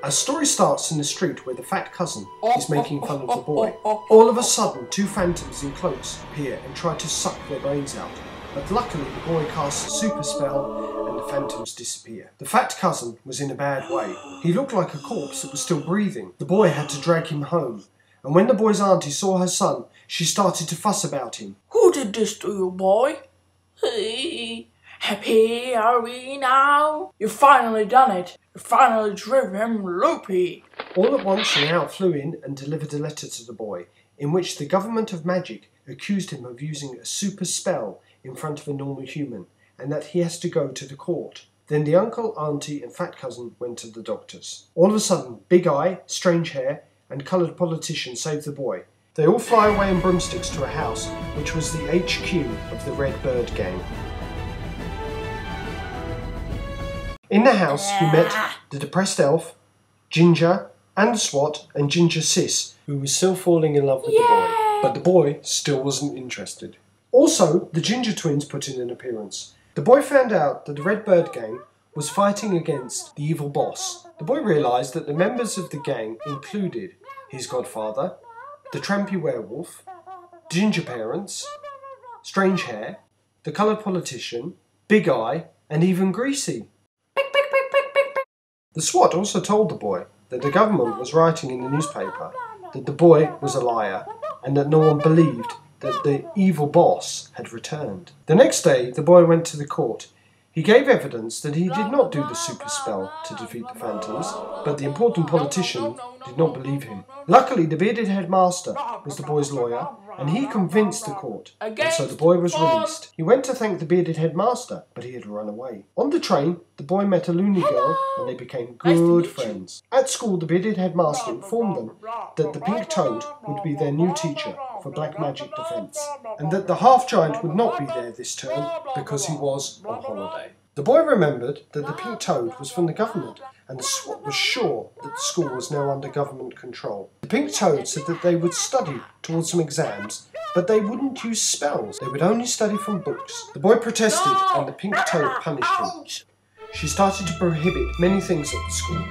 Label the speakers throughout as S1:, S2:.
S1: Our story starts in the street where the fat cousin is making fun of the boy. All of a sudden, two phantoms in cloaks appear and try to suck their brains out. But luckily, the boy casts a super spell and the phantoms disappear. The fat cousin was in a bad way. He looked like a corpse that was still breathing. The boy had to drag him home. And when the boy's auntie saw her son, she started to fuss about him.
S2: Who did this to you, boy? Happy are we now? You finally done it. You finally driven him loopy.
S1: All at once an owl flew in and delivered a letter to the boy, in which the government of magic accused him of using a super spell in front of a normal human, and that he has to go to the court. Then the uncle, auntie and fat cousin went to the doctors. All of a sudden, Big Eye, Strange Hair and coloured politician saved the boy. They all fly away in broomsticks to a house which was the HQ of the Red Bird Gang. In the house he met the depressed elf, Ginger, and the SWAT and Ginger Sis, who was still falling in love with the boy, but the boy still wasn't interested. Also, the Ginger twins put in an appearance. The boy found out that the Red Bird Gang was fighting against the evil boss. The boy realised that the members of the gang included his godfather, the trampy werewolf, Ginger parents, Strange Hair, the coloured politician, Big Eye, and even Greasy. The SWAT also told the boy that the government was writing in the newspaper that the boy was a liar and that no one believed that the evil boss had returned. The next day, the boy went to the court. He gave evidence that he did not do the super spell to defeat the phantoms, but the important politician did not believe him. Luckily, the bearded headmaster was the boy's lawyer, and he convinced the court, and so the boy was released. He went to thank the bearded headmaster, but he had run away. On the train, the boy met a loony girl, and they became good friends. At school, the bearded headmaster informed them that the pink toad would be their new teacher for black magic defense, and that the half-giant would not be there this term because he was on holiday. The boy remembered that the pink toad was from the government, and the SWAT was sure that the school was now under government control. The pink toad said that they would study towards some exams, but they wouldn't use spells. They would only study from books. The boy protested, and the pink toad punished him. She started to prohibit many things at the school.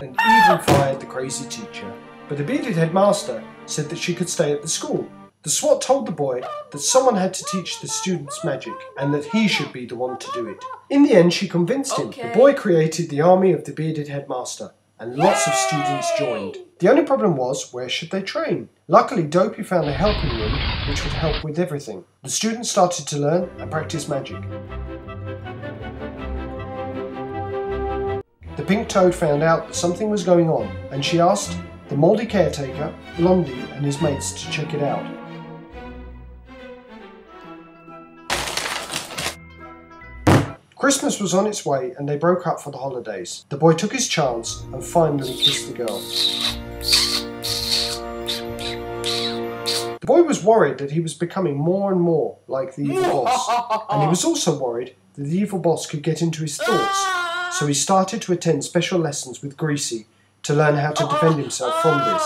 S1: And even fired the crazy teacher. But the bearded headmaster said that she could stay at the school. The SWAT told the boy that someone had to teach the students magic and that he should be the one to do it. In the end, she convinced him. The boy created the army of the bearded headmaster, and lots of students joined. The only problem was, where should they train? Luckily, Dopey found a helping room which would help with everything. The students started to learn and practice magic. The pink toad found out that something was going on, and she asked the mouldy caretaker, Blondie, and his mates to check it out. Christmas was on its way and they broke up for the holidays. The boy took his chance and finally kissed the girl. The boy was worried that he was becoming more and more like the evil boss, and he was also worried that the evil boss could get into his thoughts, so he started to attend special lessons with Greasy to learn how to defend himself from this.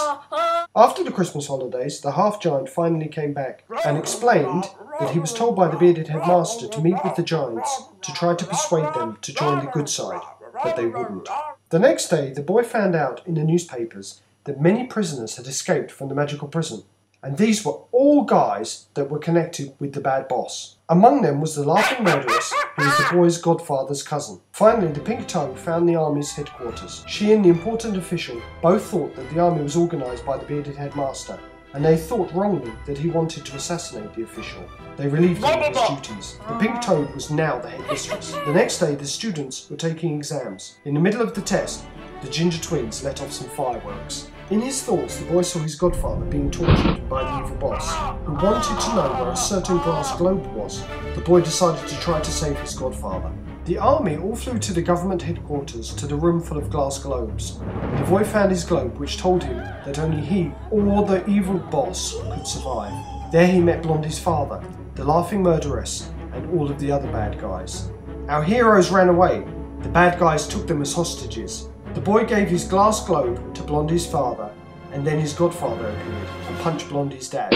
S1: After the Christmas holidays, the half-giant finally came back and explained that he was told by the bearded headmaster to meet with the giants to try to persuade them to join the good side, but they wouldn't. The next day, the boy found out in the newspapers that many prisoners had escaped from the magical prison, and these were all guys that were connected with the bad boss. Among them was the laughing murderess, who was the boy's godfather's cousin. Finally, the pink toad found the army's headquarters. She and the important official both thought that the army was organised by the bearded headmaster, and they thought wrongly that he wanted to assassinate the official. They relieved him of his duties. The pink toad was now the headmistress. The next day, the students were taking exams. In the middle of the test, the Ginger twins let off some fireworks. In his thoughts, the boy saw his godfather being tortured by the evil boss, who wanted to know where a certain glass globe was. The boy decided to try to save his godfather. The army all flew to the government headquarters to the room full of glass globes. The boy found his globe, which told him that only he or the evil boss could survive. There he met Blondie's father, the laughing murderess, and all of the other bad guys. Our heroes ran away. The bad guys took them as hostages. The boy gave his glass globe to Blondie's father, and then his godfather appeared and punched Blondie's dad.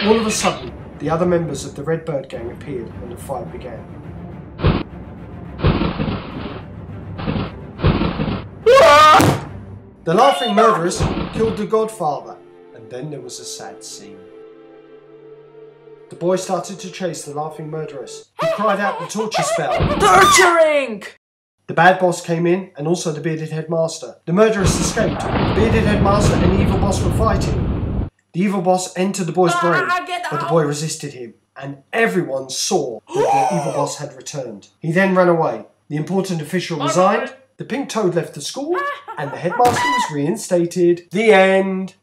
S1: All of a sudden, The other members of the Redbird gang appeared and the fight began. The laughing murderers killed the Godfather, and then there was a sad scene. The boy started to chase the laughing murderess. He cried out the torture spell.
S2: Torturing!
S1: The bad boss came in, and also the bearded headmaster. The murderess escaped. The bearded headmaster and the evil boss were fighting. The evil boss entered the boy's brain, but the boy resisted him, and everyone saw that the evil boss had returned. He then ran away. The important official resigned, the pink toad left the school, and the headmaster was reinstated. The end.